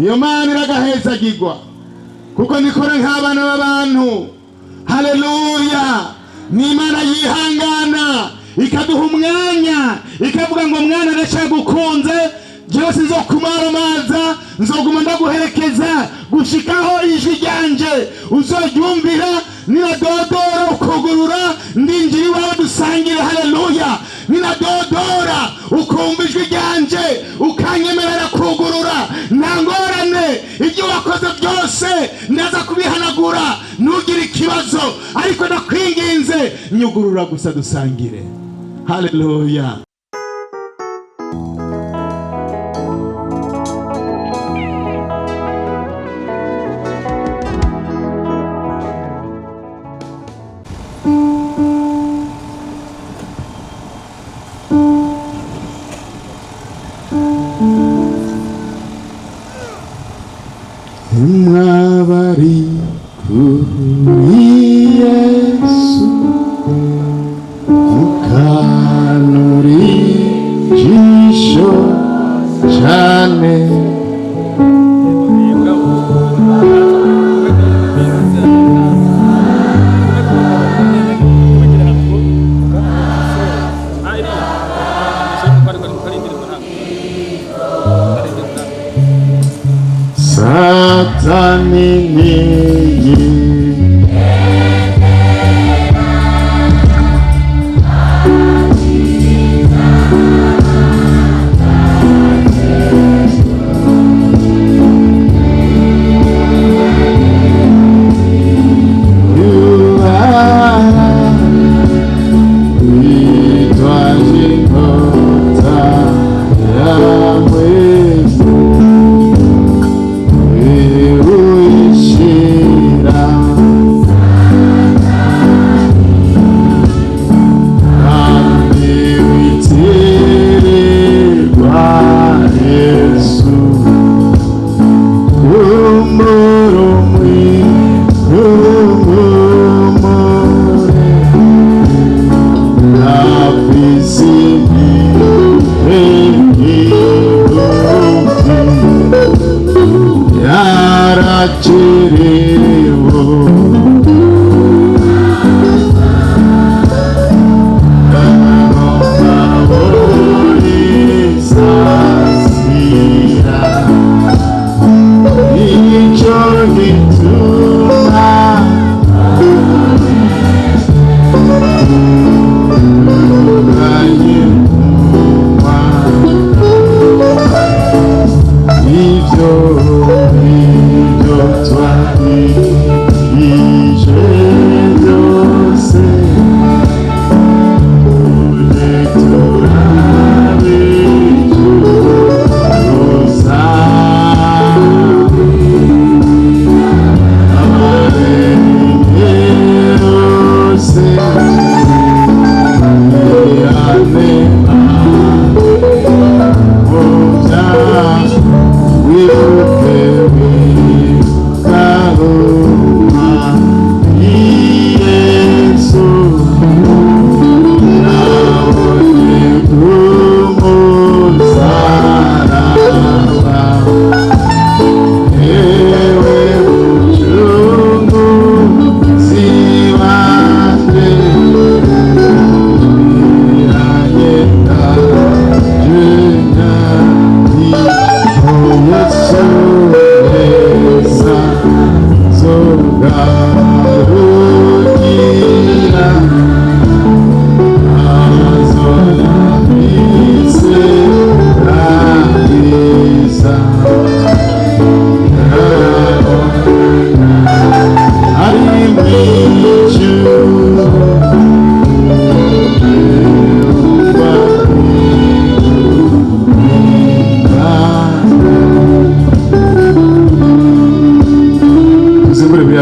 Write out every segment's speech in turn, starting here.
iyo mana iragahezagirwa kuko nikora nk'abana b'abantu. Haleluya! ni Imana yihangana ikaduha umwanya ikavuga ngo mwana ndacyagukunze, jewe sinzokumaramaza, nzoguma ndaguherekeza gushikaho ijwi ryanje uzoryumvira, ninadodora ukugurura ndinjira iwawe dusangire. Haleluya! ninadodora ukumva ijwi ryanje ukanyemerera kugurura, nta ngorane, ibyo wakoze byose ndaza kubihanagura, ntugire ikibazo, ariko ndakwinginze nyugurura gusa dusangire. Haleluya! Mwabari kuri Yesu mukanuri jisho cyane, Satani niyi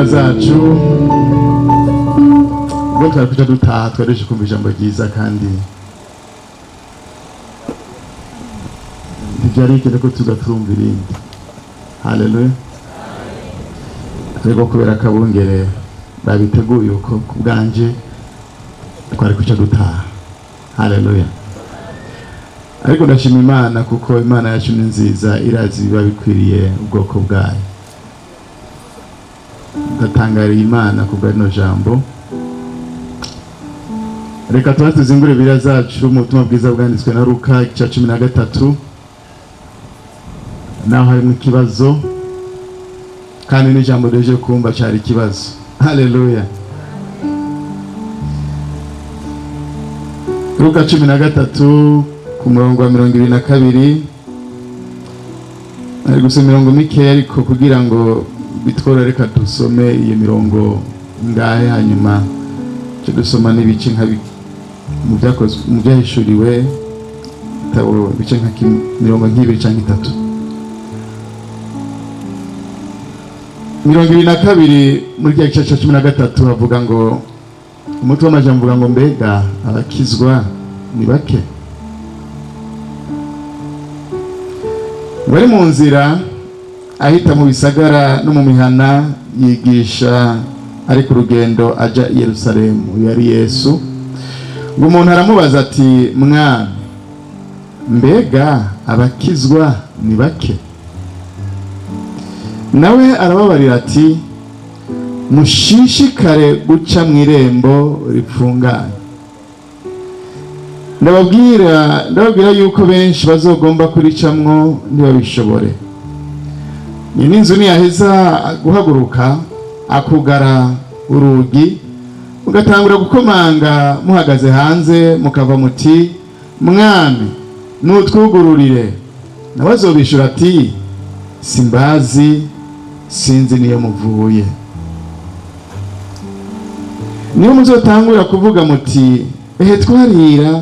zacu ubwo twari kuja dutaha twareje kumva ijambo ryiza kandi ntibyari bikene ko tugatumva irindi. Haleluya! twego kubera kabungere babiteguye uko kubwanje twari kuja dutaha. Haleluya! ariko ndashima Imana kuko Imana yacu ni nziza, irazi biba bikwiriye ubwoko bwayo. Ndatangariye Imana kubwa rino jambo. Reka tuzingure Bibiliya zacu mu butumwa bwiza bwanditswe na Luka igice 13, naho harimo ikibazo kandi n'ijambo rije kumva cyari ikibazo. Haleluya. Luka 13 ku murongo wa 22, ari gusoma mirongo mike ariko kugira ngo bitwore, reka dusome iyo mirongo ngahe hanyuma cyo dusoma n'ibice nka mu byahishuriwe tabo bice nka mirongo nk'ibiri cyangwa itatu. 22 muri cya gice cya 13 havuga ngo, umutwe w'amajambo uvuga ngo mbega abakizwa ni bake. Bari mu nzira ahita mu bisagara no mu mihana yigisha ari ku rugendo aja i Yerusalemu. Yari Yesu. Ngo umuntu aramubaza ati, Mwami, mbega abakizwa ni bake? Nawe arababarira ati, mushishikare guca mu irembo ripfunganye. Ndababwira yuko benshi bazogomba kuricamwo ntibabishobore. Nyine inzu niyaheza guhaguruka akugara urugi, mugatangura gukomanga muhagaze hanze, mukava muti, Mwami, nutwugururire. Nawe azobishura ati, simbazi, sinzi niyo muvuye. Niyo muzotangura kuvuga muti, ehe twarira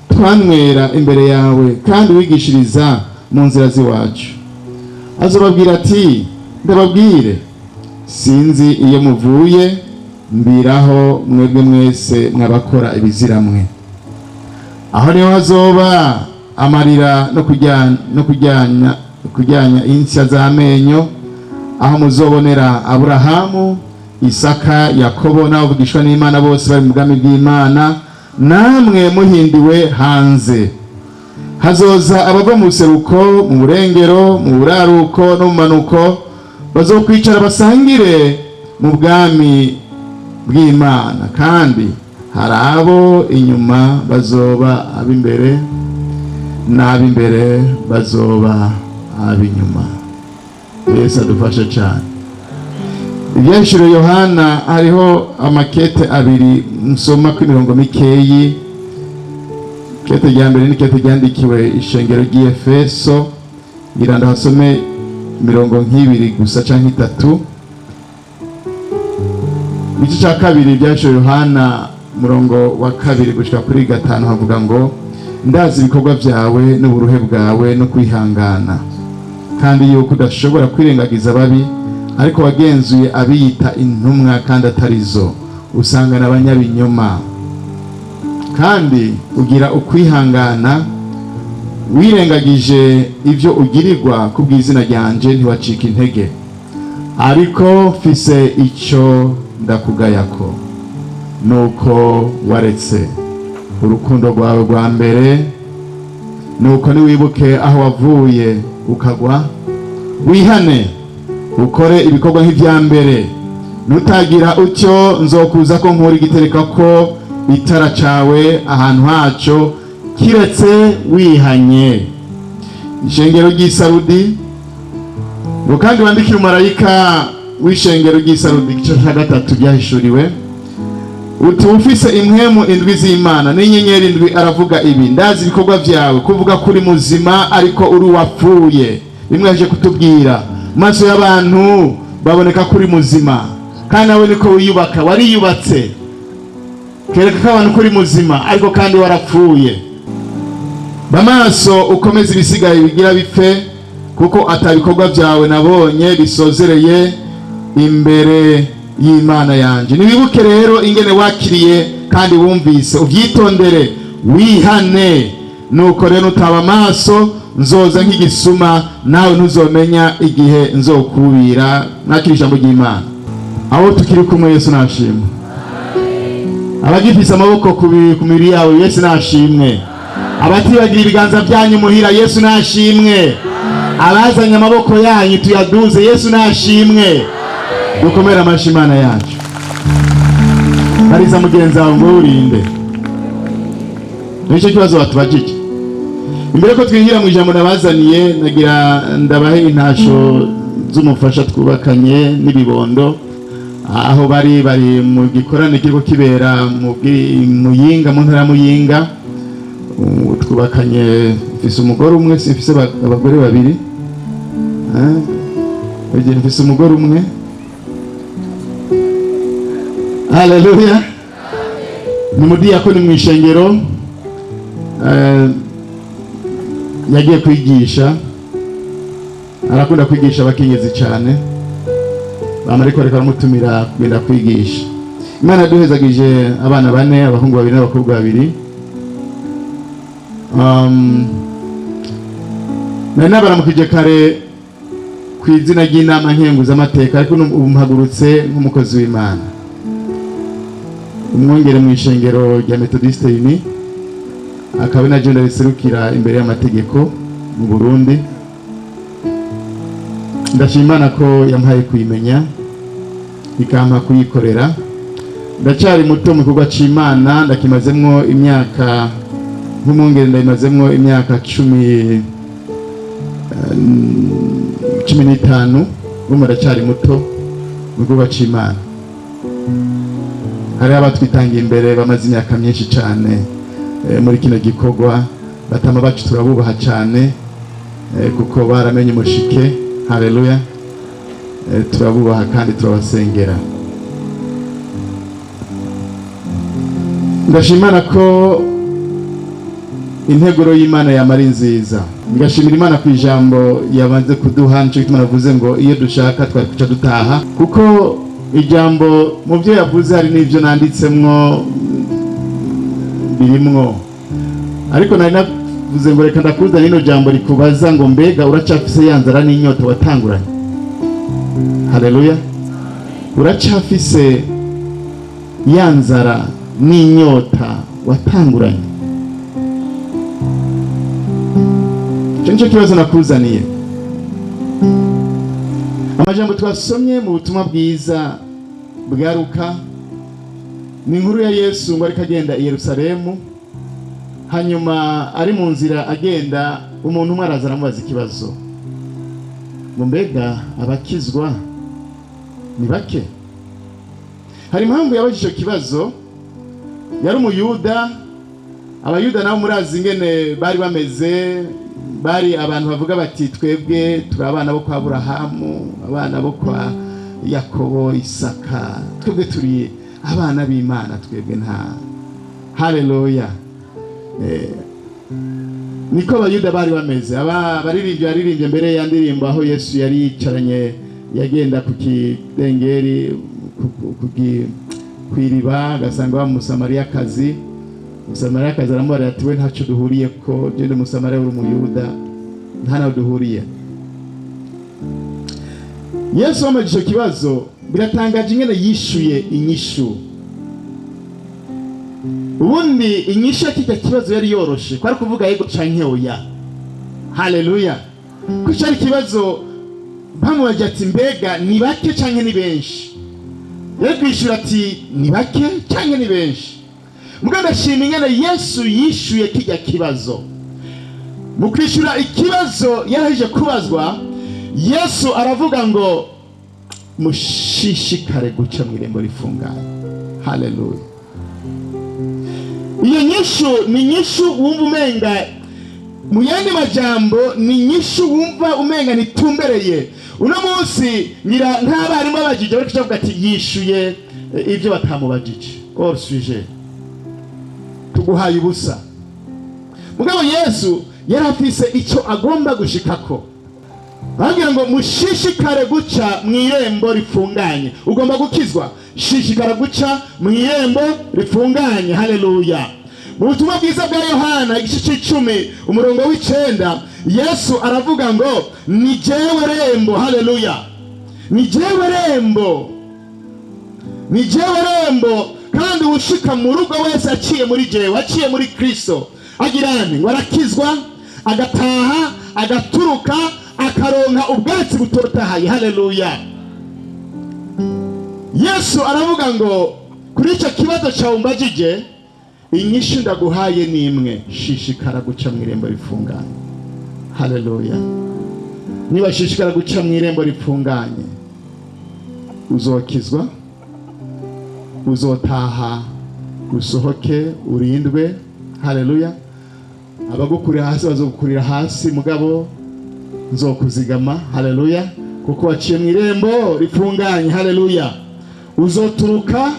twanywera imbere yawe kandi wigishiriza mu nzira z'iwacu. Azobabwira ati, ndababwire, sinzi iyo muvuye, mbiraho mwebwe mwese mwabakora ibiziramwe. Aho niho hazoba amarira no kujyanya insya z'amenyo, aho muzobonera Aburahamu, Isaka, Yakobo n'abavugishwa n'Imana bose bari mu bwami bw'Imana, namwe muhindiwe hanze. Hazoza abava mu buseruko, mu burengero, mu buraruko no mu manuko, bazokwicara basangire mu bwami bw'Imana. Kandi hari abo inyuma bazoba ab'imbere, n'ab'imbere bazoba ab'inyuma. Yesu adufashe cyane. Ibyahishuriwe Yohana hariho amakete abiri nsoma ku mirongo mikeyi. Kete rya mbere ni kete ryandikiwe ishengero ry'Efeso, ngira ndahasome mirongo nk'ibiri gusa canke itatu. Igice cya kabiri byahishuriwe Yohana murongo wa 2 gushika kuri 5 havuga ngo, ndazi ibikorwa byawe n'uburuhe bwawe no kwihangana, kandi yuko udashobora kwirengagiza ababi, ariko wagenzuye abiyita intumwa kandi atarizo, usangana abanyabinyoma. Kandi ugira ukwihangana, wirengagije ibyo ugirirwa kubw'izina ryanje, ntiwacika intege. Ariko mfise icyo ndakugayako, nuko waretse urukundo rwawe rwa mbere. Nuko niwibuke aho wavuye ukagwa, wihane ukore ibikorwa nk'ibya mbere. Nutagira utyo, nzokuza ko nkura igitereka ko itara cawe ahantu haco, kiretse wihanye. Ishengero ry'Isarudi. Ngo kandi wandikire umumarayika w'ishengero ry'Isarudi, igice cya 3 byahishuriwe, uti ufise impwemu 7 z'Imana n'inyenyeri 7, aravuga ibi, ndazi ibikorwa byawe, kuvuga kuri muzima ariko uri wapfuye. Bimwe yaje kutubwira, maso y'abantu baboneka kuri muzima, kandi nawe niko wiyubaka, wariyubatse kereka ko abantu kuri muzima ariko kandi warapfuye. Bamaso ukomeze ibisigaye bigira bipfe, kuko atabikorwa byawe nabonye bisozereye imbere y'Imana yanje. Niwibuke rero ingene wakiriye kandi wumvise, uvyitondere wihane. Nuko rero utaba amaso, nzoza nk'igisuma, nawe ntuzomenya igihe nzokubira. Nakiri ijambo ry'Imana. Aho tukiri kumwe Yesu nashimwe. Abagifise amaboko ku mibiri yawe, Yesu nashimwe. abatibagira ibiganza byanyu muhira, Yesu nashimwe. Abazanye amaboko yanyu tuyaduze, Yesu nashimwe. Dukomere amashyi Imana yacu. Bariza mugenzi wawe ngo urinde. Nicyo kibazo batubajije. Imbere ko twinjira mu ijambo nabazaniye, nagira ndabahe intasho z'umufasha twubakanye n'ibibondo, aho bari mu gikorane kiriko kibera mu Muyinga, mu ntara Muyinga. Twubakanye, mfise umugore umwe, mfise abagore babiri. Mfise umugore umwe. Haleluya. Ni mudiyakoni mw'ishengero, yagiye kwigisha, arakunda kwigisha abakenyezi cyane, bamariko reka baramutumira kugenda kwigisha. Imana yaduhezagije abana 4, abahungu 2 n'abakobwa 2. Nari nabaramukije kare ku izina ry'Inama Nkenguzamateka, ariko ubu mpagurutse nk'umukozi w'Imana, umwongere mw'ishengero rya Methodiste Uni, akaba na jenda riserukira imbere y'amategeko mu Burundi. Ndashima Imana ko yampaye kuyimenya, ikampa kuyikorera. Ndacyari muto mu gikorwa c'Imana, ndakimazemwo imyaka nk'umwongere, ndayimazemwo imyaka 15. Ubu ndacyari muto mu gikorwa c'Imana. Hari abatwitangiye imbere bamaze imyaka myinshi cyane muri kino gikorwa, batama bacu turabubaha cyane kuko baramenye umushike. Haleluya. Turabubaha kandi turabasengera. Ndashimana ko integuro y'Imana yamari nziza. Ngashimira Imana ku ijambo yabanze kuduha, nicyo gituma navuze ngo iyo dushaka twari kuca dutaha, kuko ijambo mu byo yavuze hari n'ibyo nanditsemwo birimwo. Ariko nari navuze ngo reka ndakuza nino jambo rikubaza ngo mbega uracafise yanzara n'inyota watanguranye. Haleluya. Uracafise yanzara n'inyota watanguranye. Nicyo kibazo nakuzaniye. Amajambo twasomye mu butumwa bwiza bwa Luka ni inkuru ya Yesu ngo ariko agenda i Yerusalemu, hanyuma ari mu nzira agenda, umuntu umwe araza aramubaza ikibazo ngo mbega abakizwa ni bake? Hari impamvu yabajije icyo kibazo. Yari umuyuda. Abayuda nabo murazi ingene bari bameze, bari abantu bavuga bati twebwe turi abana bo kwa Aburahamu, abana bo kwa Yakobo, Isaka, twebwe turi abana b'Imana, twebwe nta. Haleluya. Niko abayuda bari bameze. Baririmbye mbere ya ndirimbo aho Yesu yari yicaranye, yagenda ku kidengeri kw'iriba, agasanga wa Musamariyakazi. Musamariyakazi aramubwira ati we ntacyo duhuriye ko jende Musamariya uri umuyuda, nta naho duhuriye. Yesu wamajije icyo kibazo, biratangaje ingene yishuye inyishu. Ubundi inyishu y'iki kibazo yari yoroshe, kwari kuvuga yego canke oya. Haleluya. Ko cyari kibazo bamubaje ati mbega ni bake canke ni benshi? Yari kwishura ati ni bake canke ni benshi? Muganda ndashima ingene Yesu yishuye kijya kibazo. Mu kwishura ikibazo yarahije kubazwa, Yesu aravuga ngo mushishikare guca mu irembo rifunganye. Haleluya. Iyo nyishu ni nyishu wumva umenga, mu yandi majambo ni nyishu wumva umenga nitumbereye. Uno munsi ngira nk'abarimu babajije bari kuvuga ati yishuye ibyo batamubajije. Or sujet. Tuguhaye ubusa. Mugabo Yesu yari afise icyo agomba gushikako. Bagira ngo mushishikare guca mu irembo rifunganye. Ugomba gukizwa, shishikara guca mu irembo rifunganye. Haleluya. Mu butumwa bwiza bwa Yohana igice 10 umurongo w'9, Yesu aravuga ngo ni jewe rembo. Haleluya. Ni jewe rembo. Ni jewe rembo, kandi ushika mu rugo wese aciye muri jewe, aciye muri Kristo, agirane ngo arakizwa agataha agaturuka akaronka ubwatsi butotahaye. Haleluya. Yesu aravuga ngo kuri icyo kibazo cyawe umbajije, inyishu ndaguhaye ni imwe: shishikara guca mu irembo rifunganye. Haleluya. Niba shishikara guca mu irembo rifunganye, uzokizwa, uzotaha, usohoke, urindwe. Haleluya. Abagukurira hasi bazogukurira hasi, mugabo nzokuzigama. Haleluya. Kuko waciye mu irembo rifunganye. Haleluya. Uzoturuka,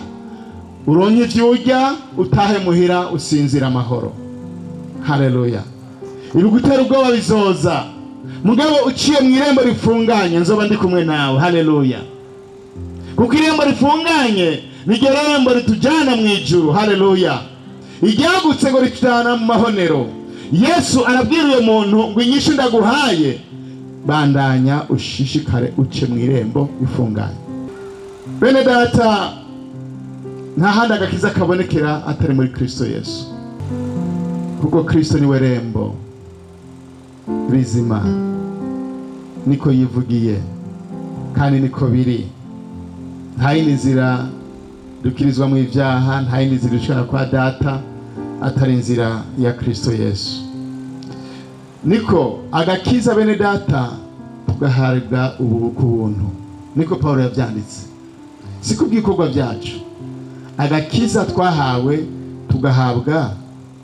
uronke ivyo urya, utahe muhira usinzira amahoro. Haleluya. Ibigutera ubwoba bizoza, mugabo uciye mu irembo rifunganye nzoba ndi kumwe nawe. Haleluya. Kuko irembo rifunganye niryo rembo ritujana mu ijuru. Haleluya. Iryagutse ngo ritujana mu mahonero. Yesu arabwira uyo muntu ngo inyishu ndaguhaye, bandanya ushishikare uce mu irembo rifunganye. Bene data, nta handi agakiza kabonekera atari muri Kristo Yesu, kuko Kristo niwe rembo rizima. Niko yivugiye kandi niko biri. Nta yindi nzira dukirizwa mu ivyaha, nta yindi nzira dushikana kwa data atari inzira ya Kristo Yesu. Niko agakiza bene data tugahabwa ubu ku buntu. Niko Paulo yavyanditse, si kubw'ikorwa byacu. Agakiza twahawe tugahabwa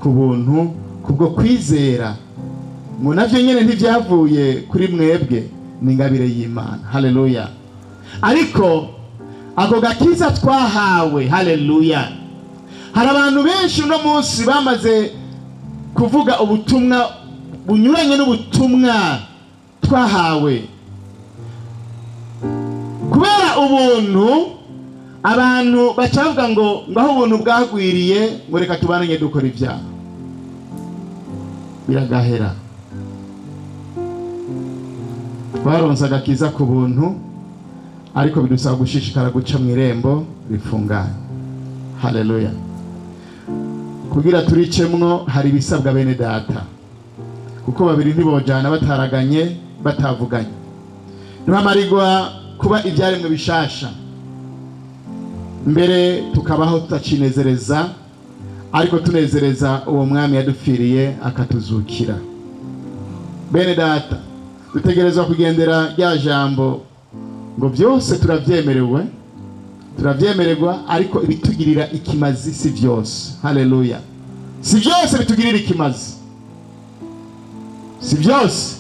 ku buntu kubwo kwizera. Ngo navyo nyene ntivyavuye kuri mwebwe, ni ingabire y'Imana. Haleluya. Ariko ako gakiza twahawe, haleluya, hari abantu benshi uno munsi bamaze kuvuga ubutumwa bunyuranye n'ubutumwa twahawe. Kubera ubuntu abantu bacavuga ngo ngaho ubuntu bwagwiriye, ngo reka tubananye dukora ibyaha, biragahera. Twaronse agakiza ku buntu, ariko bidusaba gushishikara guca mu irembo rifunganye. Haleluya. Kugira turicemwo hari ibisabwa bene data, kuko babiri ntibojana bataraganye batavuganye. Ntibamarirwa kuba ibyaremwe bishasha, mbere tukabaho tutacinezereza, ariko tunezereza uwo mwami yadupfiriye akatuzukira. Bene data, dutegerezwa kugendera rya jambo ngo byose turavyemererwa, ariko ibitugirira ikimazi si byose. Haleluya. Si byose bitugirira ikimazi, si byose.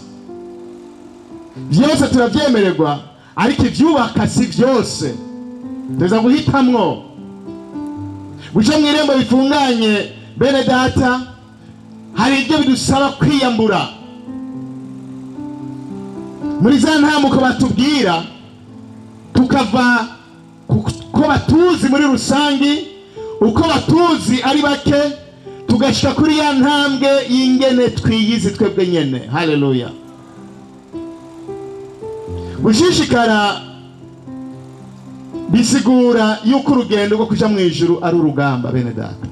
Byose turavyemererwa, ariko ivyubaka si byose. Tuza guhitamwo guca mu irembo bifunganye. Bene data, hari ibyo bidusaba kwiyambura. Muri za ntamuko batubwira, tukava ko batuzi muri rusangi, uko batuzi ari bake, tugashika kuri ya ntambwe y'ingene twiyizi twebwe nyene. Haleluya. Gushishikara bisigura yuko urugendo rwo kuja mu ijuru ari urugamba. Bene data,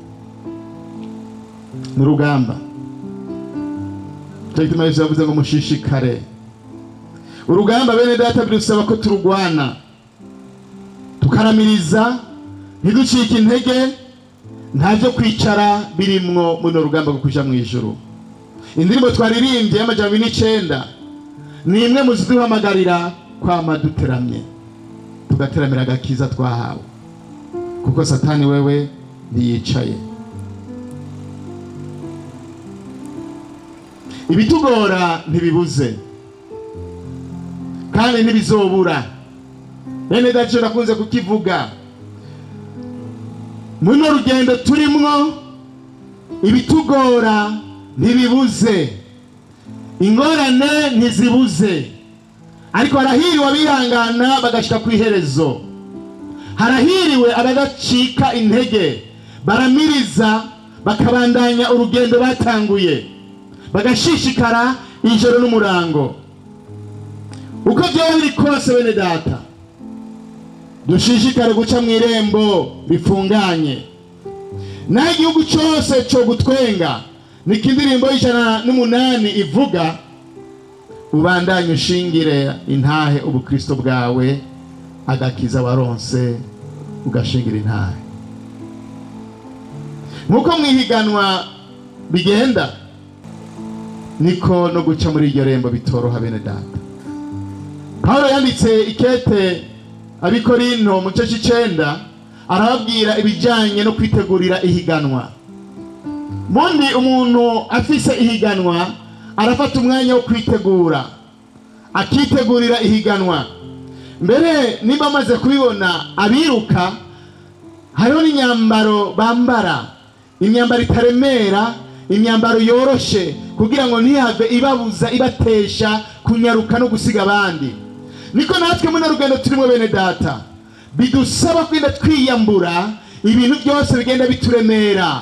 ni urugamba. Cyangwa Yesu yavuze ngo mushishikare. Urugamba bene data bidusaba ko turugwana, tukaramiriza, ntiducike intege. Ntavyo kwicara birimwo muno rugamba rwo kuja mu ijuru. Indirimbo twaririmbye y'amajana 9 ni imwe mu ziduhamagarira kwama duteramye, tugateramira agakiza twahawe, kuko Satani wewe ntiyicaye. Ibitugora ntibibuze kandi ntibizobura. Bene data, nakunze kukivuga, muno rugendo turimwo ibitugora ntibibuze, ingorane ntizibuze, ariko harahiriwe abihangana bagashika ku iherezo. Harahiriwe abadacika intege, baramiriza bakabandanya urugendo batanguye, bagashishikara ijoro n'umurango. Uko byoba biri kose bene data, dushishikare guca mu irembo bifunganye. Naho igihugu cyose cyo gutwenga, niko indirimbo y'108 ivuga, ubandanye ushingire intahe ubukristo bwawe, agakiza waronse ugashingira intahe. Nkuko mwihiganwa bigenda, niko no guca muri iryo rembo bitoroha bene data. Paulo yanditse ikete abikorinto mu gice c'9, arababwira ibijanye no kwitegurira ihiganwa. Mundi umuntu afise ihiganwa arafata umwanya wo kwitegura, akitegurira ihiganwa. Mbere niba amaze kubibona abiruka, hariho n'imyambaro bambara, imyambaro itaremera, imyambaro yoroshe, kugira ngo ntihave ibabuza ibatesha kunyaruka no gusiga abandi. Niko natwe muri rugendo turimo bene data, bidusaba kwenda twiyambura ibintu byose bigenda bituremera,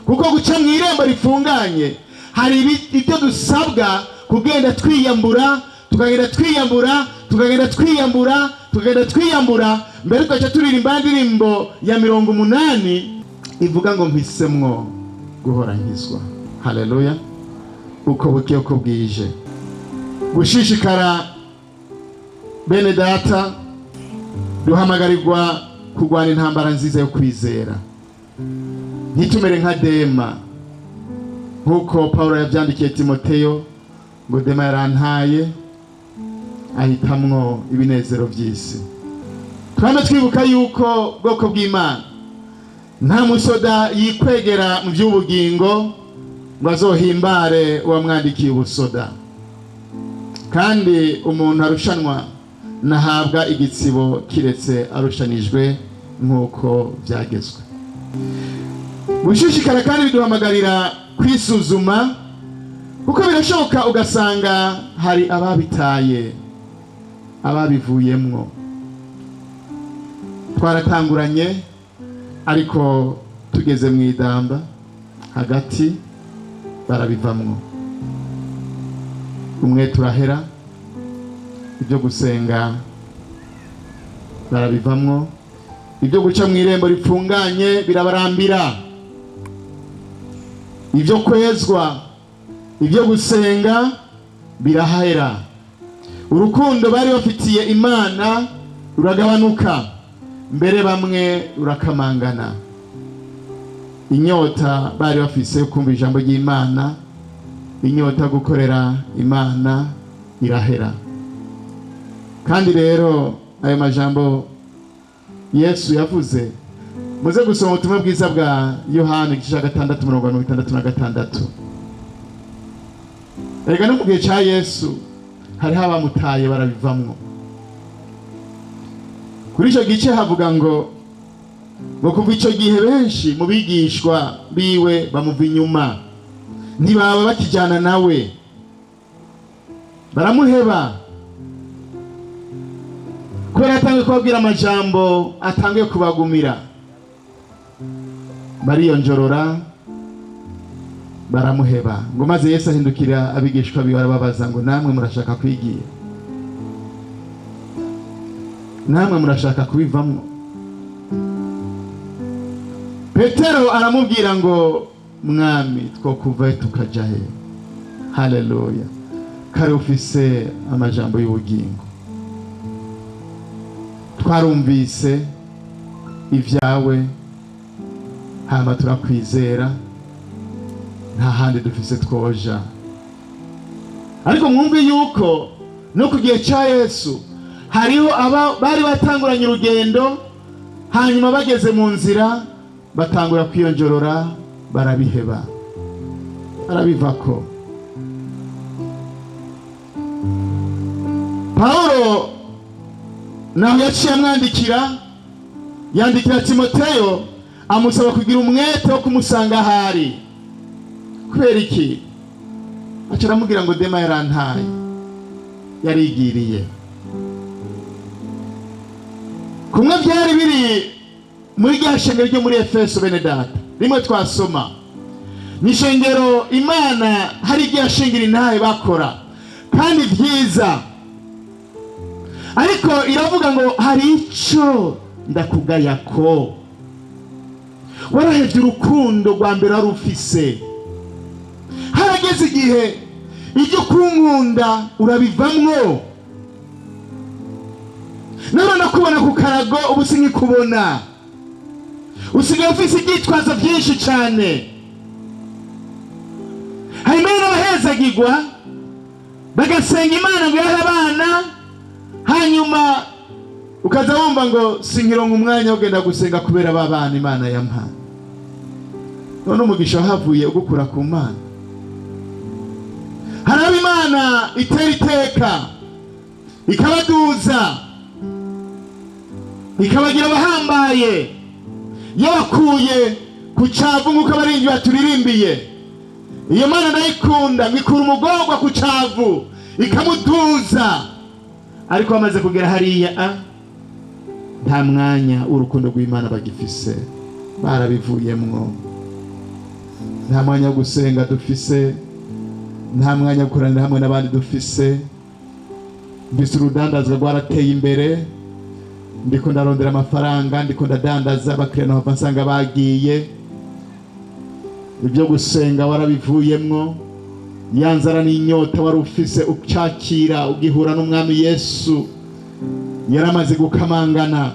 kuko guca mu irembo rifunganye hari ibyo dusabwa kugenda twiyambura, tukagenda twiyambura, tukagenda twiyambura, tukagenda twiyambura. Mbere tugaca turirimba indirimbo ya 80 ivuga ngo mpisemwo guhora nkizwa. Haleluya. Uko buke uko bwije, gushishikara bene data, duhamagarirwa kurwana intambara nziza yo kwizera. Ntitumere nka Dema, nkuko Paulo yavyandikiye Timoteyo ngo Dema yarantaye ahitamwo ibinezero by'isi. Twame twibuka yuko bwoko bw'Imana nta musoda yikwegera mu by'ubugingo ngo azohimbare uwamwandikiye ubusoda, kandi umuntu arushanwa nahabwa igitsibo kiretse arushanijwe nk'uko byagezwe. Gushishikara kandi biduhamagarira kwisuzuma, kuko birashoboka ugasanga hari ababitaye, ababivuyemwo. Twaratanguranye ariko tugeze mu idamba hagati barabivamwo. Umwe turahera, ibyo gusenga barabivamwo, ibyo guca mu irembo rifunganye birabarambira, ibyo kwezwa, ibyo gusenga birahera. Urukundo bari bafitiye Imana ruragabanuka, mbere bamwe rurakamangana. Inyota bari bafise yo kumva ijambo ry'Imana, inyota gukorera Imana irahera. Kandi rero ayo majambo Yesu yavuze, muze gusoma ubutumwa bwiza bwa Yohana igice 6:66. Erega no mu gihe cya Yesu hariho abamutaye barabivamwo. Kuri icyo gice havuga ngo kuva icyo gihe benshi mu bigishwa biwe bamuva inyuma, ntibaba bakijyana nawe, baramuheba. Kubera yatangiye kubabwira amajambo atangiye kubagumira, bariyonjorora baramuheba. Ngo maze Yesu ahindukira abigishwa biwe arababaza ngo namwe murashaka kwigira? Namwe murashaka kubivamwo? Petero aramubwira ngo mwami twokuva tukaja he? Haleluya. Kare ufise amajambo y'ubugingo, twarumvise ivyawe, hama turakwizera, nta handi dufise twoja. Ariko mwumve yuko no ku gihe cya Yesu hariho bari batanguranye urugendo, hanyuma bageze mu nzira batangura kwiyonjorora, barabiheba, barabivako. Paulo naho yaciye yandikira Timoteyo amusaba kugira umwete wo kumusanga ahari. Kubera iki? Aca aramubwira ngo Dema yarantaye, yarigiriye. Kumwe byari biri muri rya shengero ryo muri Efeso bene data, rimwe twasoma ni shengero Imana hari igihe ashingira intahe bakora kandi vyiza, ariko iravuga ngo hari ico ndakugayako, warahevye urukundo rwa mbere wari ufise. harageze igihe ibyo kunkunda urabivamwo. None nakubona ku karago ubu sinkikubona, usigaye ufise ibyitwazo byinshi cyane. Hanyuma n'abahezagirwa bagasenga Imana ngo yahe abana, hanyuma ukaza wumva ngo sinkironka umwanya wo kugenda gusenga kubera ba bana Imana yampaye. None umugisha wahavuye ugukura ku Mana. Hari abo Imana itera iteka ikabaduza ikabagira abahambaye, yabakuye ku cavu nk'uko abarinzi baturirimbiye. Iyo Mana ndayikunda, mikura umugorwa ku cavu ikamuduza, ariko bamaze kugera hariya nta mwanya w'urukundo rw'Imana bagifise, barabivuyemwo. Nta mwanya wo gusenga dufise, nta mwanya wo kuranira hamwe n'abandi dufise. Mbese urudandazwa rwarateye imbere, ndiko ndarondera amafaranga, ndiko ndadandaza, abakiriya nabo nsanga bagiye. Ibyo gusenga warabivuyemwo. Ya nzara n'inyota wari ufise ucakira ugihura n'Umwami Yesu yaramaze gukamangana.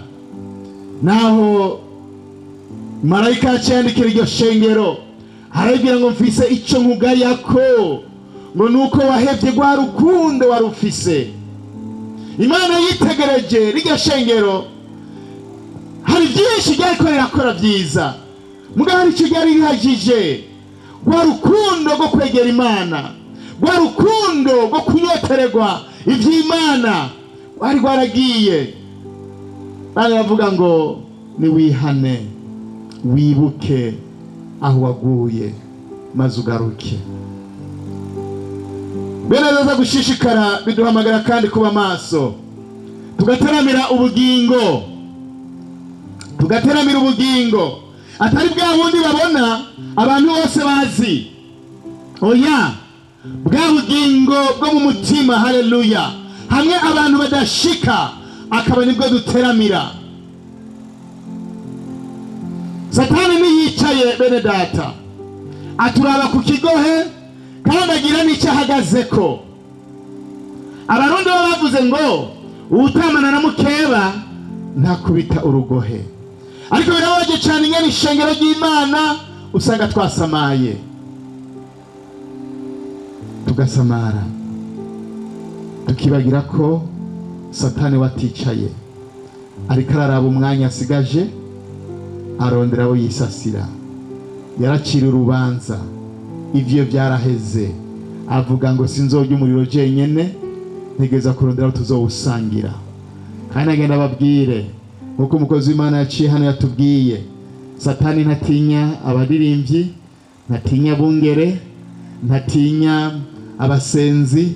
Naho marayika yacandikira iryo shengero arabwira ngo mfise ico nkugayako, ngo nuko wahevye rwa rukundo wari ufise. Imana yitegereje riryo shengero, hari byinshi ryariko rirakora byiza, mugabo hari icyo ryari rihagije, rwa rukundo rwo kwegera Imana, rwa rukundo rwo kunyotererwa ivy'Imana wari rwaragiye. Baravuga ngo niwihane, wibuke aho waguye, maze ugaruke. Beraza gushishikara biduhamagara kandi kuba maso, tugateramira ubugingo, tugateramira ubugingo, atari bwa bundi babona abantu bose bazi. Oya, bwa bugingo bwo mu mutima. Haleluya. Hamwe abantu badashika akaba nibwo duteramira. Satani niyicaye bene data, aturaba ku kigohe kandi agira n'icyo ahagazeko. Abarundi bo bavuze ngo utamana na mukeba ntakubita urugohe. Ariko birabaje cyane ingene ishengero ry'Imana usanga twasamaye, tugasamara, tukibagira ko Satani waticaye ariko araraba umwanya asigaje, arondera abo yisasira. Yaracira urubanza, ivyo byaraheze, avuga ngo sinzorya umuriro jenyene, ntegeza kurondera abo tuzowusangira. Kandi agenda ababwire nkuko umukozi w'Imana yaciye hano yatubwiye, Satani ntatinya abaririmbyi, ntatinya bungere, ntatinya abasenzi,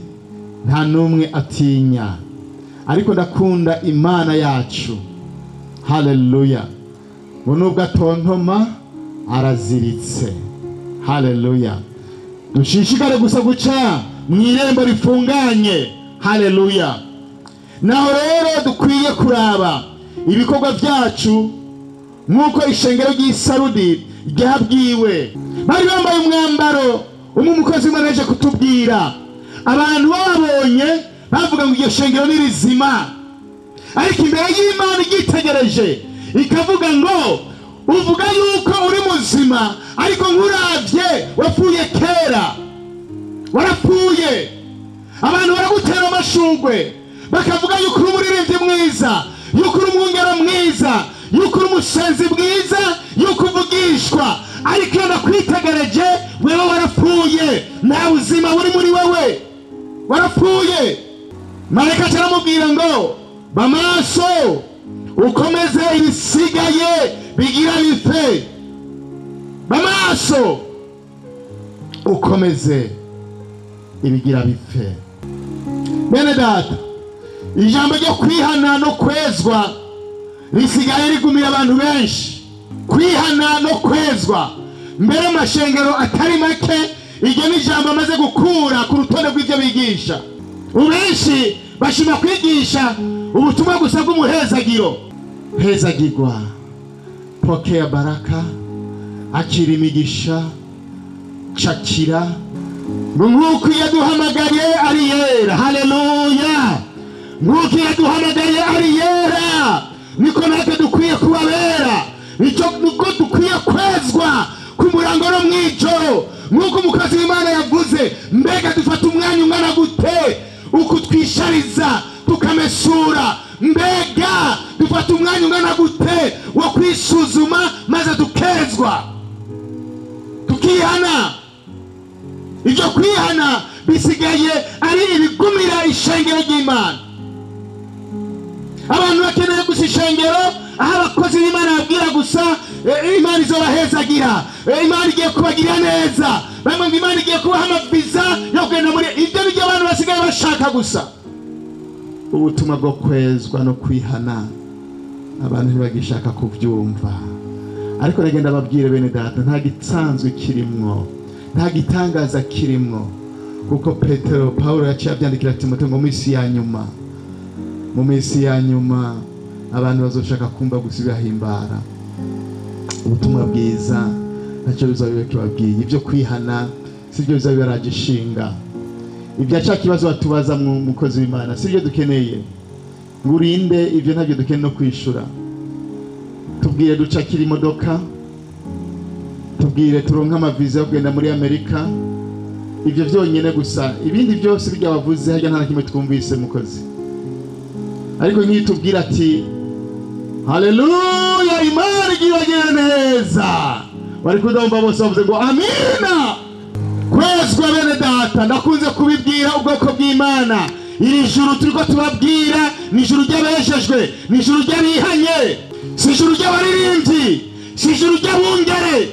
nta numwe atinya. Ariko ndakunda Imana yacu. Haleluya. Nubwo atontoma araziritse. Haleluya. Dushishikare gusa guca mw'irembo rifunganye. Haleluya. Naho rero dukwiye kuraba ibikorwa byacu nk'uko ishengero ry'Isarudi ryabwiwe. Bari bambaye umwambaro umukozi w'Imana aje kutubwira. Abantu babonye bavuga ngo iryo shengero ni rizima, ariko imbere y'Imana igitegereje ikavuga ngo uvuga yuko uri muzima, ariko nkuravye wapfuye kera, warapfuye. Abantu baragutera amashugwe bakavuga yuko uri umuririmbyi mwiza, yuko uri umwungero mwiza, yuko uri umusenzi bwiza, yuko uvugishwa, ariko iyo nakwitegereje wewe warapfuye, nta buzima buri muri wewe, warapfuye. Marayika aramubwira ngo bamaso, ukomeze ibisigaye bigira bife. Bamaso, ukomeze ibigira bife. Bene data, ijambo ryo kwihana no kwezwa risigaye rigumira abantu benshi. Kwihana no kwezwa, mbere amashengero atari make iryo ni ijambo amaze gukura ku rutonde rw'ibyo bigisha. Ubenshi bashima kwigisha ubutumwa gusa bw'umuhezagiro. Hezagirwa, pokea baraka, akira imigisha, cakira, nk'uko yaduhamagaye ari yera. Haleluya. Nk'uko yaduhamagaye ari yera, niko natwe dukwiye kuba bera. Niko dukwiye kwezwa ku murango no mw'ijoro. Nk'uko umukozi w'Imana yavuze, mbega dufata umwanya ungana gute uko twishariza tukamesura? Mbega dufata umwanya ungana gute wo kwisuzuma maze tukezwa tukihana? Ibyo kwihana bisigaye ari ibigumira ishengero ry'Imana. Abantu bakeneye gusa ishengero aho abakozi b'Imana babwira gusa Imana izobahezagira, Imana igiye kubagirira neza, bamwe ngo Imana igiye kubaha amaviza yo kugenda muri ibyo. Nibyo abantu basigaye bashaka gusa. Ubutumwa bwo kwezwa no kwihana abantu ntibagishaka kubyumva. Ariko nagenda babwire bene data, nta gitsanzwe kirimwo, nta gitangaza kirimwo, kuko Paulo yaciye abyandikira Timoteyo ngo mu minsi ya nyuma abantu bazoshaka kumva gusa ibibahimbara. Ubutumwa bwiza ntacyo bizabibera kibabwiye. Ibyo kwihana sibyo bizabibera gishinga. Ibyo cya kibazo batubaza mu mukozi w'Imana sibyo dukeneye. Ngurinde ibyo ntabyo dukeneye no kwishura. Tubwire ducakira imodoka, tubwire turonka amaviza yo kugenda muri Amerika. Ibyo byonyine gusa, ibindi byose bijya bavuze hajya nta kimwe twumvise mukozi. Ariko nk'itubwira ati haleluya, Imana igiragire neza, bari kudumva bose bavuze ngo amina. Kwezwa bene data, ndakunze kubibwira ubwoko bw'Imana, iri juru turiko tubabwira ni ijuru ry'abejejwe, ni ijuru ry'abihanye, si ijuru ry'abaririmbyi, si ijuru ry'abungere,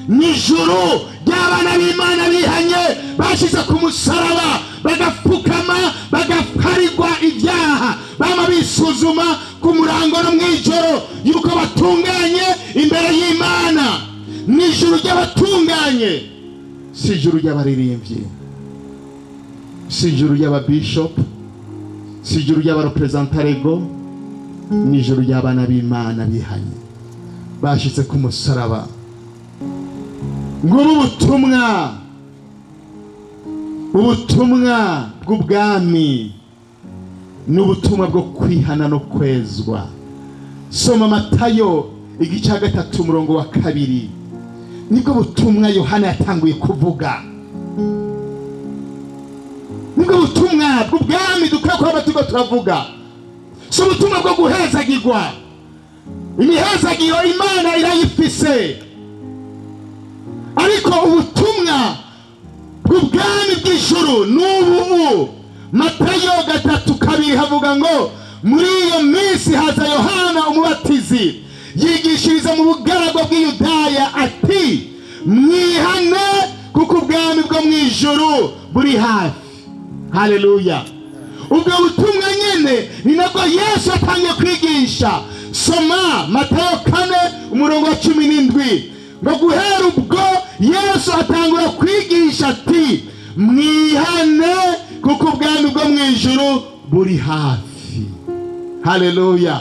ni ijuru ry'abana b'Imana bihanye, bashize ku musaraba bagapfukama bagaharirwa ibyaha, bama bisuzuma ku murango no mw'ijoro yuko batunganye imbere y'Imana. Ni ijuru ry'abatunganye, si ijuru ry'abaririmbyi, si ijuru ry'ababishop, si ijuru ry'abarepresentarego, ni ijuru ry'abana b'Imana bihanye bashitse ku musaraba. Ngubu ubutumwa bw'ubwami ni ubutumwa bwo kwihana no kwezwa. Soma Matayo igice 3:2. Nibwo butumwa Yohana yatanguye kuvuga. Nibwo butumwa bw'ubwami dukwiye kuba tugo turavuga. Si ubutumwa bwo guhezagirwa. Imihezagiro Imana irayifise, ariko ubutumwa bw'ubwami bw'ijuru n'ubu. Matayo 3:2 havuga ngo muri iyo minsi haza Yohana umubatizi yigishiriza mu bugaragwa bw'Iyudaya ati mwihane kuko ubwami bwo mw'ijuru buri hafi. Haleluya. Ubwo butumwa nyene ni nabwo Yesu atangiye kwigisha. Soma Matayo 4:17 ngo guhera ubwo Yesu atangura kwigisha ati mwihane kuko ubwami bwo mw'ijuru buri hafi. Haleluya.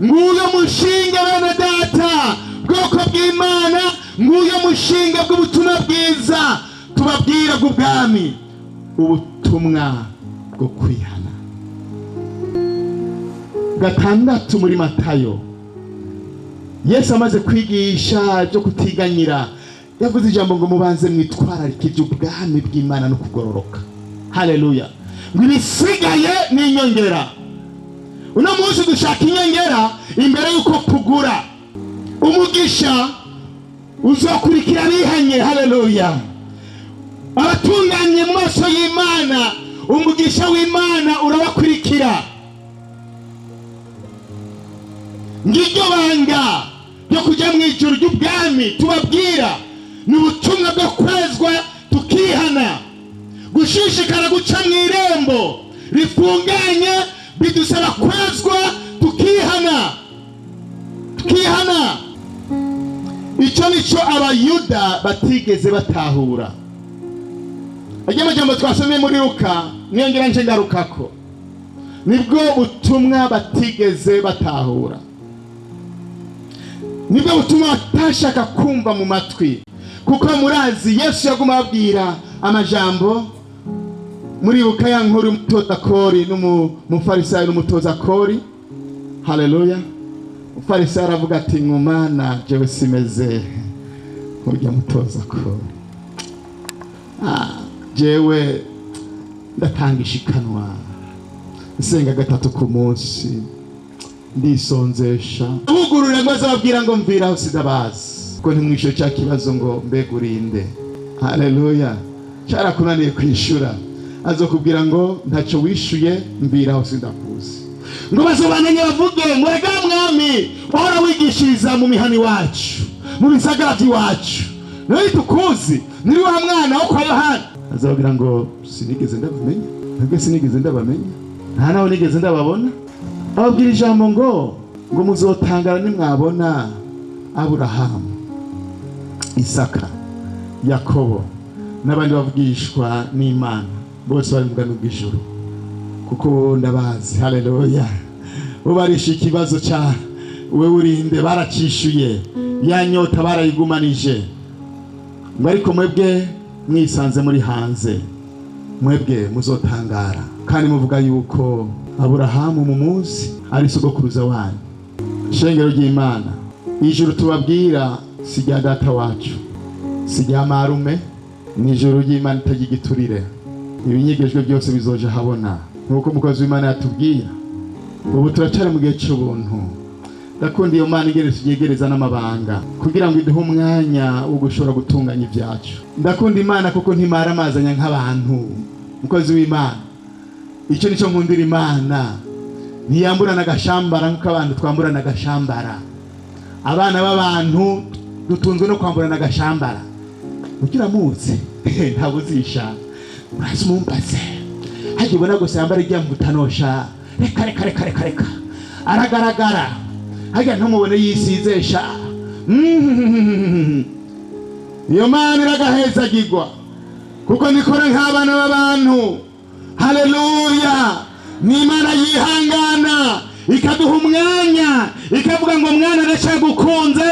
Nguyo mushinga bene data bwoko bw'Imana, nguyo mushinga bw'ubutumwa bwiza tubabwira bw'ubwami, ubutumwa bwo kwihana. 6 muri Matayo, Yesu amaze kwigisha byo kutiganyira, yavuze ijambo ngo mubanze mwitwararike iby'ubwami bw'Imana no kugororoka. Haleluya. Ngo ibisigaye ni inyongera. Uno munsi dushaka inyongera imbere yuko tugura. Umugisha uzokurikira bihanye. Haleluya. Abatunganye mu maso y'Imana, umugisha w'Imana urabakurikira. Ngiryo banga ryo kujya mu ijuru ry'ubwami tubabwira, ni ubutumwa bwo kwezwa tukihana. Gushishikara guca mu irembo rifunganye bidusaba kwezwa tukihana. Icyo nico abayuda batigeze batahura. Ajya majambo twasomye muri Luka niyongera nje ngarukako, nibwo butumwa batigeze batahura, nibwo butumwa batashaka kumva mu matwi. Kuko murazi Yesu yaguma ababwira amajambo muribuka ya nkuru y'umutoza kori n'umufarisayo n'umutoza kori. Haleluya. Umufarisayo aravuga ati Mana jewe simeze nk'urya mutoza kori, jewe ndatanga ishikanwa, nsenga 3 ku munsi, ndisonzesha. Ugurure ngo azababwira ngo mviraho sidabazi ko ntimwisho cya kibazo ngo mbegurinde. Haleluya. Cyarakunaniye kwishura, azokubwira ngo ntacyo wishuye, mviraho sindakuzi. Ngo bazobananye bavuge ngo rega mwami wahora wigishiriza mu mihani wacu, mu bisagara by'iwacu, nawe tukuzi niri wa mwana wo kwa Yohana. Azababwira ngo sinigeze ndabamenya, ntabwo sinigeze ndabamenya, nta nawe nigeze ndababona. Ababwira ijambo ngo muzotangara nimwabona Aburahamu, Isaka, Yakobo n'abandi bavugishwa n'Imana bose bari mu bwami bw'ijuru, kuko ndabazi. Haleluya. Ubarisha ikibazo cya we urinde baracishuye, ya nyota barayigumanije. Ariko mwebwe mwisanze muri hanze, mwebwe muzotangara kandi muvuga yuko Aburahamu mumuzi ari sogokuruza wanyu. Ishengero ry'Imana, ijuru tubabwira si rya data wacu, si rya marume, ni ijuru ry'Imana itagigiturire. Ibinyegejwe byose bizoje habona nkuko umukozi w'Imana yatubwira. Ubu turacari mu gihe cy'ubuntu. Ndakundi iyo Mana igeretse yegereza n'amabanga kugira ngo iduhe umwanya wo gushobora gutunganya ibyacu. Ndakunda Imana kuko ntimara amazanya nk'abantu. Umukozi w'Imana, icyo nico nkundira Imana, ntiyamburana agashambara nk'uko abantu twamburana agashambara. Abana b'abantu dutunzwe no kwamburana agashambara. Ugira muzi ntabwo uzisha urazi mumbaze hagiye ubona gusa yambara iryamvutanosha reka aragaragara hagiye ntumubone yisizesha. Iyo Mana iragahezagirwa kuko nikora nk'abana b'abantu. Haleluya. Ni Imana yihangana ikaduha umwanya ikavuga ngo mwana ndacyagukunze,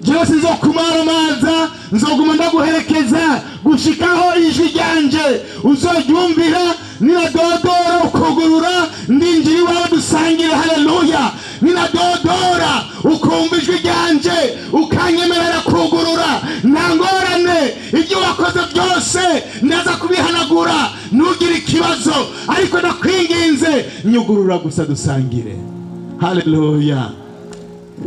jewe sinzokumara amaza, nzoguma ndaguherekeza gushikaho ijwi ryanje uzoryumvira, ninadodora ukugurura ndinjira iwawe dusangire. Haleluya. Ninadodora ukumva ijwi ryanje ukanyemerera kugurura, nta ngorane, ibyo wakoze byose ndaza kubihanagura, ntugire ikibazo, ariko ndakwinginze nyugurura gusa dusangire. Haleluya.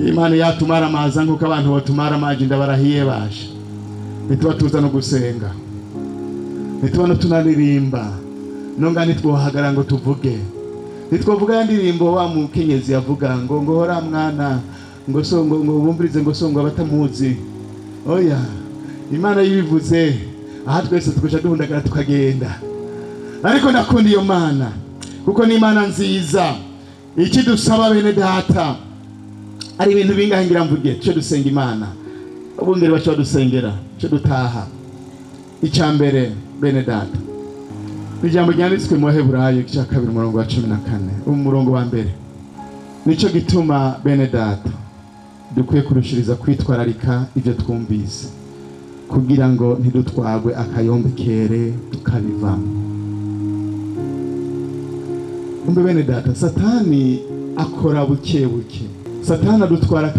Imana yatumara amaza nk'uko abantu batumara amaji ndabarahiye baje. Nituba tuza no gusenga, nituba no tunaririmba, nonga nitwohagara ngo tuvuge, nitwovuga ya ndirimbo wa mukenyezi yavuga ngo hora mwana ngo songo ngo bumvirize ngo songo abatamuzi. Oya, Imana yibivuze aha twese tukoja duhundagara tukagenda. Ariko ndakunda iyo Mana kuko ni Imana nziza. Iki dusaba bene data ari ibintu bingahingira mvuge cyo dusenga Imana. Ubungere bacho dusengera cyo dutaha. Icyambere bene data, ijambo ryanditswe mu Heburayo cya 2:14 umurongo wa mbere. Nico gituma bene data dukwiye kurushiriza kwitwararika ibyo twumvise kugira ngo ntidutwagwe akayombekere tukabivamo. Umbe bene data, Satani akora buke buke. Satani adutwara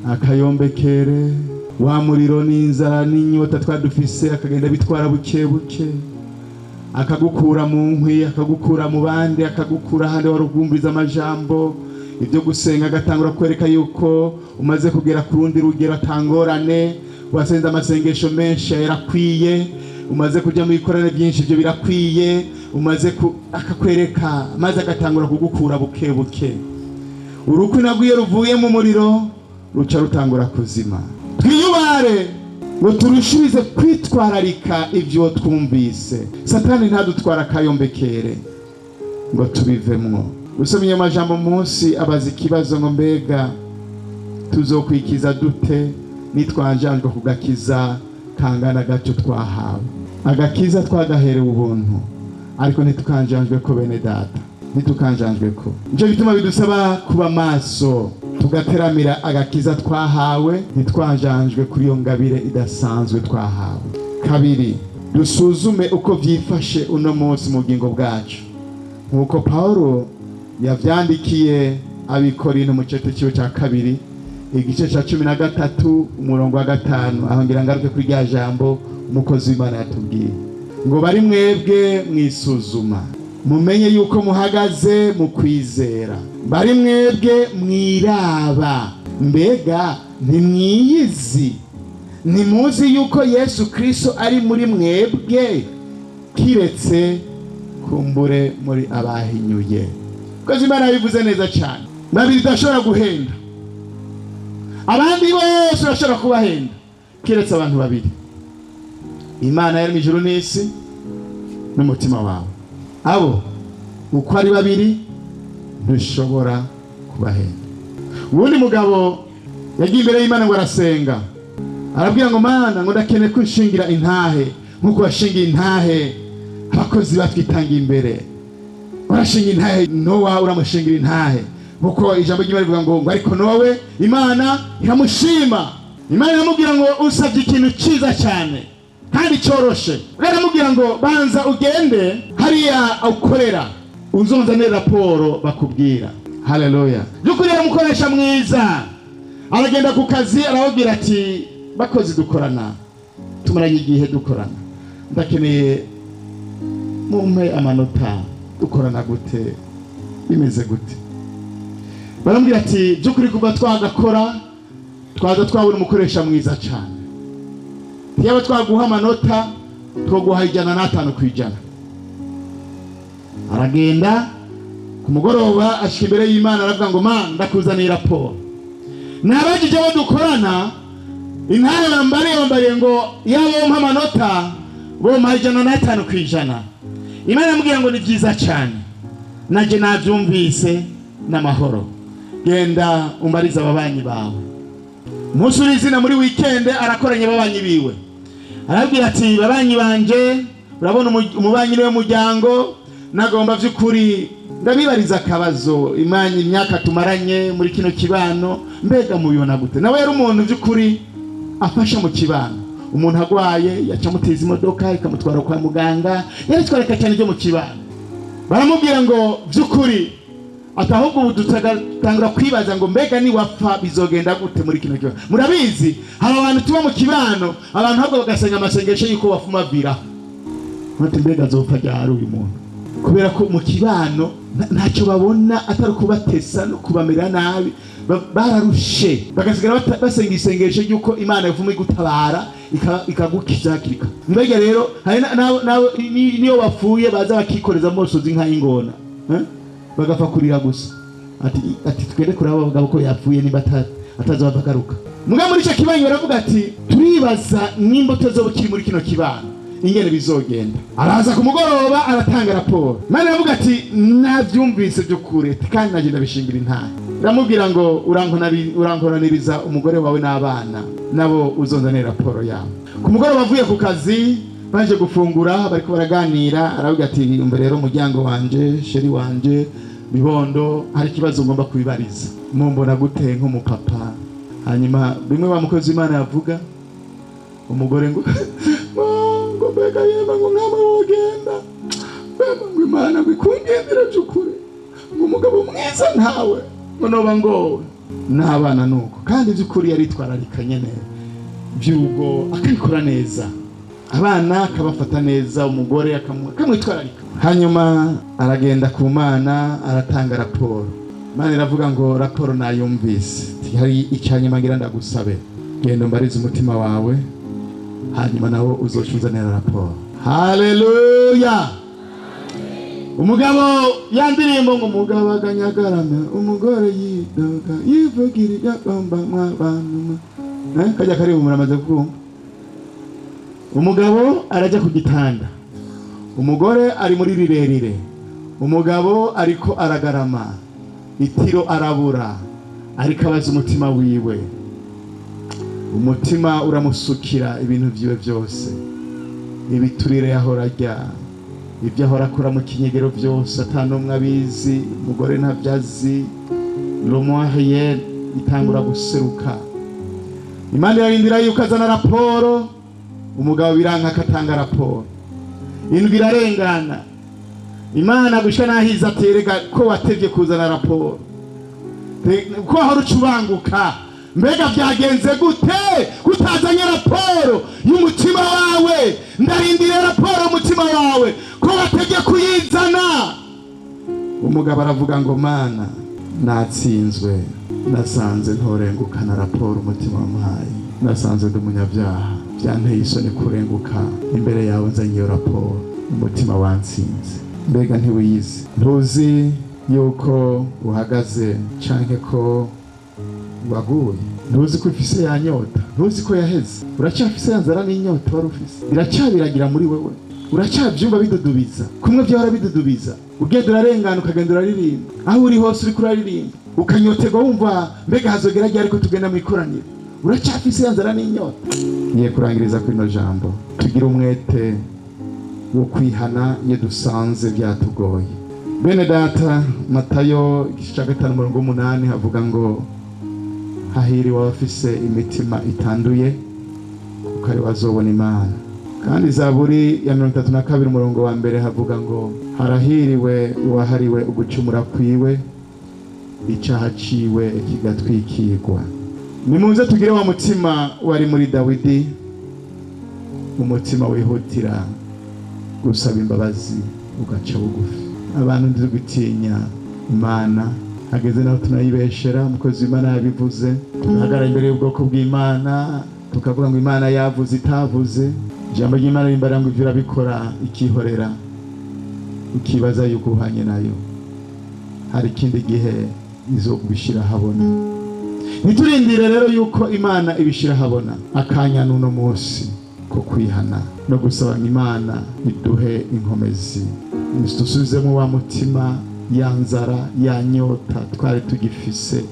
akayombekere wa muriro n'inzara n'inyota twadufise akagenda bitwara buke buke, akagukura mu nkwi, akagukura mu bandi, akagukura hande warugumbiza amajambo, ibyo gusenga agatangura kwereka yuko umaze kugera ku rundi rugero atangorane, wasenza amasengesho menshi yarakwiye, umaze kujya mu bikorane byinshi byo birakwiye, umaze akakwereka maze agatangura kugukura buke buke. Urukwi nabwiye ruvuye mu muriro ruca rutangura kuzima. Twiyubare ngo turushirize kwitwararika ibyo twumvise. Satani ntadutwara akayombekere ngo tubivemwo. Usomye amajambo munsi abaza ikibazo ngo mbega tuzokwikiza dute nitwanjanjwe kugakiza kangana gato twahawe. Agakiza twagaherewe ubuntu, ariko ntitukanjanjwe ko bene data, ntitukanjanjwe ko. Nico bituma bidusaba kuba maso tugateramira agakiza twahawe, ntitwanjanjwe kuri iyo ngabire idasanzwe twahawe. Kabiri, dusuzume uko vyifashe uno munsi mu bugingo bwacu, nk'uko Pawulo yavyandikiye abikorinto mu cete ciwe ca kabiri igice ca 13 umurongo wa 5, aho ngira ngaruke kuri rya jambo umukozi w'Imana yatubwiye ngo bari mwebwe mwisuzuma mumenye yuko muhagaze mu kwizera, bari mwebwe mwiraba, mbega ntimwiyizi, ntimuzi yuko Yesu Kristo ari muri mwebwe, kiretse kumbure muri abahinyuye. Kozi Imana yabivuze neza cyane, babiri dashobora guhenda, abandi bose bashobora kubahenda, kiretse abantu babiri, Imana yari mu ijuru n'isi n'umutima wawe. Abo uko ari babiri ntushobora kubahenda. Uwundi mugabo yagiye imbere y'Imana ngo arasenga, arabwira ngo Mana, ngo ndakeneye kunshingira intahe nk'uko washingiye intahe abakozi batwitangiye imbere. Urashingira intahe Nowa, uramushingira intahe kuko ijambo ry'Imana rivuga ngo ariko Nowa Imana iramushima. Imana iramubwira ngo usabye ikintu cyiza cyane kandi cyoroshe, baramubwira ngo banza ugende hariya ukorera uzonzanira raporo bakubwira. Haleluya. Byukuri aramukoresha mwiza, aragenda ku kazi arababwira ati bakozi dukorana, tumaranye igihe dukorana, ndakeneye mumpe amanota, dukorana gute, bimeze gute? Baramubwira ati byukuri kuva twagakora twaza twabona umukoresha mwiza cyane, yaba twaguha amanota twoguha 105 kwijana. Aragenda ku mugoroba ashika imbere y'Imana aravuga ngo Mana, ndakuzaniye raporo, nabajije abo dukorana intahe bambariye ngo yaba umpa amanota bompa 105 kwijana. Imana iramubwira ngo ni byiza cyane, naje navyumvise n'amahoro, genda umbariza ababanyi bawe. Umunsi urizina muri weekend arakoranye ababanyi biwe, arabwira ati babanyi banje, urabona umubanyi niwe muryango, nagomba vy'ukuri ndabibariza akabazo, imyaka tumaranye muri kino kibano, mbega mubibona gute? Nawe yari umuntu vy'ukuri afasha mu kibano, umuntu agwaye yaca muteza imodoka ikamutwara kwa muganga, yaritwareka cyane ryo mu kibano. Baramubwira ngo vy'ukuri atahubwo ubu dutangura kwibaza ngo mbega ni wapfa bizogenda gute muri kino kibano. Murabizi hari abantu tuba mu kibano, abantu ahubwo bagasenga amasengesho yuko bafuma vira, nti mbega azopfa ryari uyu muntu, kubera ko mu kibano ntacyo babona atari kubatesa no kubamera nabi, bararushe bagasigara basenga isengesho yuko Imana yavuma igutabara ikagukiza hakirika. Mbega rero niyo bapfuye baza bakikoreza amosozi nk'ayingona, bagapfa kurira gusa ati twende kuraba abagabo ko yapfuye nimba atazabagaruka. Muga muri cyo kibanyi baravuga ati turibaza n'imbuto zo bukiri muri kino kibano ingene bizogenda. Araza ku mugoroba aratanga raporo, Imana iravuga ati navyumvise byo kure kandi nagenda bishingira intahe. Ndamubwira ngo urankoraniriza umugore wawe n'abana nabo uzonzanira raporo yawe. Ku mugoroba bavuye ku kazi baje gufungura, bariko baraganira, aravuga ati imbere rero umuryango wanje, sheri wanje, bibondo, hari kibazo ngomba kubibariza, mumbona gute nk'umupapa? Hanyuma bimwe bamukozi Imana yavuga, umugore ngo mbega yeba ngo mwama wogenda, mbega ngo Imana bikungendera cyukuri, ngo umugabo mwiza ntawe ngo noba ngowe n'abana nuko, kandi by'ukuri yaritwararika nyene by'ubwo akabikora neza, abana akabafata neza, umugore akamwitwararika. Hanyuma aragenda ku Mana aratanga raporo. Imana iravuga ngo raporo nayumvise, hari icyanyuma ngira ndagusabe, genda umbarize umutima wawe, hanyuma nawo uzoshunzanira raporo. Haleluya. Umugabo yandirimbo ngo umugabo aganyagarana, umugore yidoga yivugirira gomba mw'abantu, kajya karibu muramaze kumva. Umugabo arajya ku gitanda, umugore ari muri rirerire, umugabo ariko aragarama, itiro arabura, ariko abaza umutima wiwe, umutima uramusukira ibintu vyiwe byose, ibiturire yahora arya, ibyo ahora akora mu kinyegero byose atanumwe abizi, umugore ntabyazi, l'homme itangura guseruka. Imana irarindira yuko azana raporo, umugabo biranka akatanga raporo. Indwi irarengana, Imana gushika nahiza aterega ko watevye kuzana raporo, ko aho rucubanguka. Mbega byagenze gute kutazanye raporo y'umutima wawe? Ndarindire raporo y'umutima wawe ko watevye kuyizana. Umugabo aravuga ngo Mana, natsinzwe, nasanze ntorengukana raporo umutima wampaye, nasanze ndi umunyabyaha, byanteye isoni kurenguka imbere yawe nzanye iyo raporo, umutima wansinze. Mbega ntiwiyizi? Ntuzi yuko uhagaze canke ko waguye? Ntuzi ko ufise ya nyota? Ntuzi ko yaheze? Uracyafise ya nzara n'inyota wari ufise? Biracyabiragira muri wewe? Uracyabyumva bidudubiza? Kumwe byahora bidudubiza, ugenda urarengana ukagenda uraririmba, aho uri hose uri kuraririmba, ukanyoterwa wumva mbega hazogera ryari ko tugenda mu ikoraniro. Uracyafise ya nzara n'inyota? Ngiye kurangiriza kuri no jambo. Tugira umwete wo kwihana iyo dusanze byatugoye. Bene data, Matayo 5:8 havuga ngo hahiriwe abafise imitima itanduye kuko ari bazobona Imana. Kandi Zaburi ya 32:1 havuga ngo harahiriwe uwahariwe ugucumura kwiwe, icaha ciwe kigatwikirwa. Nimuze tugire wa mutima wari muri Dawidi, umutima wihutira gusaba imbabazi ugaca bugufi. Abantu ndi gutinya Imana, hageze naho tunayibeshera. Umukozi w'Imana yabivuze, tuhagarara imbere y'ubwoko bw'Imana tukavuga ngo Imana yavuze itavuze. Ijambo ry'Imana rimbara ngo ivyo urabikora ikihorera, ukibaza yuko uhanye nayo hari ikindi gihe izobishira habona. Niturindire rero yuko Imana ibishira habona akanya n'uno munsi ko kwihana no gusaba Imana iduhe inkomezi, dusubizemo wa mutima, ya nzara, ya nyota twari tugifise,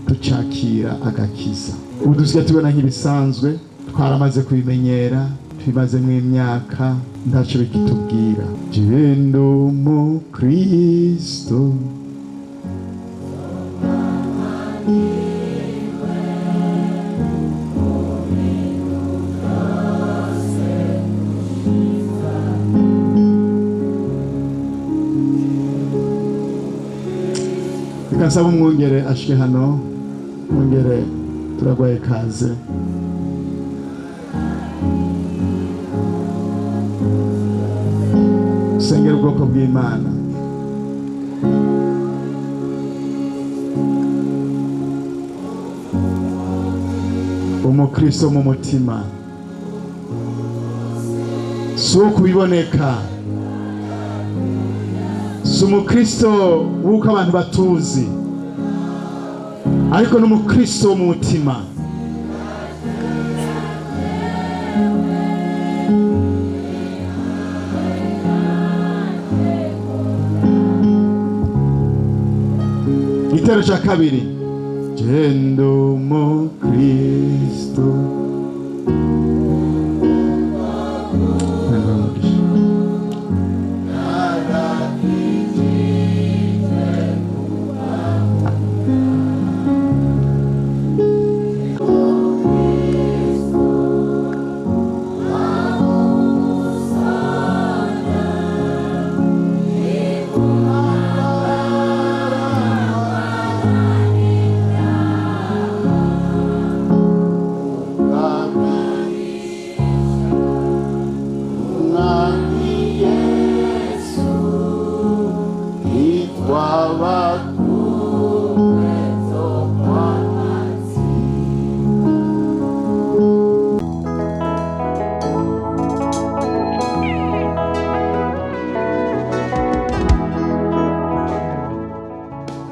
tucakira agakiza. Ubu dusigaye tubona nk'ibisanzwe, twaramaze kubimenyera, tubimazemo imyaka, ntaco bikitubwira. Jewe ndi umukristo, Nsaba umwungere ashike hano. Umwungere turagwaye Kaze. Sengera ubwoko bw'Imana. Umukristo mu mutima, si ukubiboneka, si umukristo w'uko abantu batuzi, ariko n'umukristo wo mu mutima. Igitero cya kabiri, jendo umukristo